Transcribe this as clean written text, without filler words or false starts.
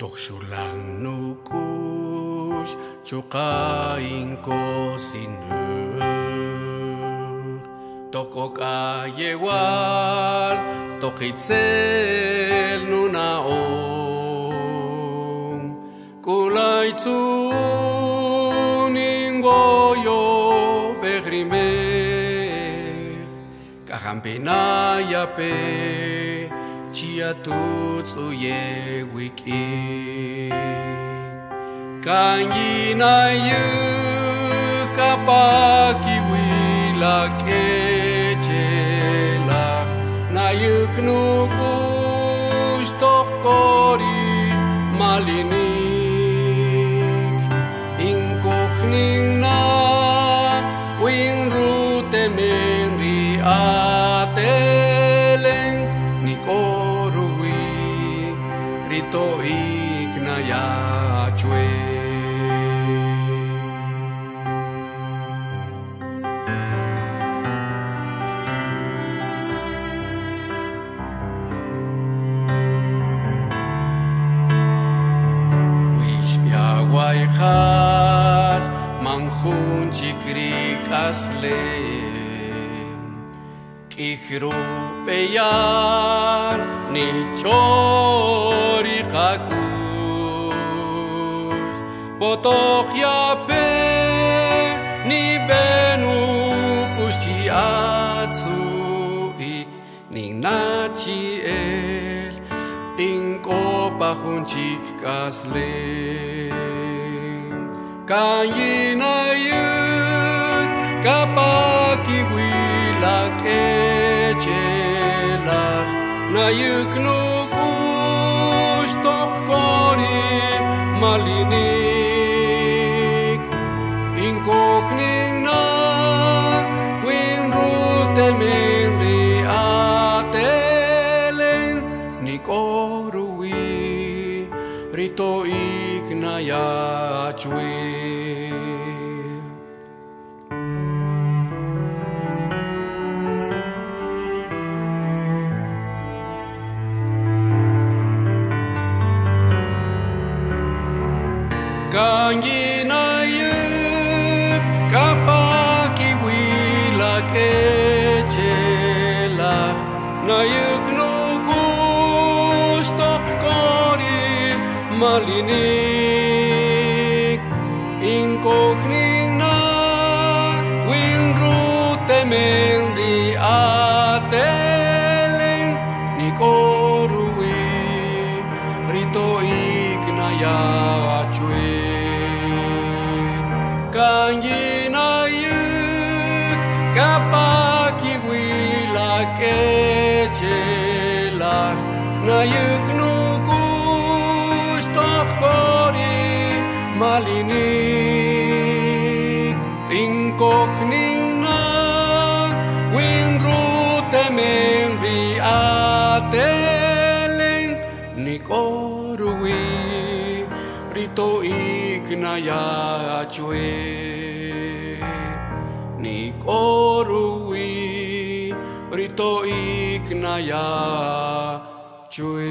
Tokshulang nukush chukain kosinur Tokok ayewal tokitzel nunaong Kulay tuning goyo begrimer Kahampinayape Chia tutsu ye wiki Kanyina yu kapaki wila kechela Na yuk nukush tokori malinik Inkochning na winrute menri ateleng Nikorui rito iknaya chwe Wishpia waikar mankhun chikrik asle Kihru peyar ni chori kakus Potok yape ni benu kushi atsu ik Ning nachi el inko pahunchik kaslen Kanyina yuk kapaki wilak echelach Na yuk nukush tochkori malinik Inkochning na winrute menri ateleng Nikorui rito iknaya chwe Kanyina yuk kapaki wila kechelach Na yuk nukush tochkori malinik Inkochning na winrute menri ateleng Nikorui rito iknaya chwe Kanyina yuk kapaki wila kechelach Na yuk nukush tochkori malinik Inkochning na winrute menri ateleng Nikorui rito iknaya chwe Nikorui rito iknaya chwe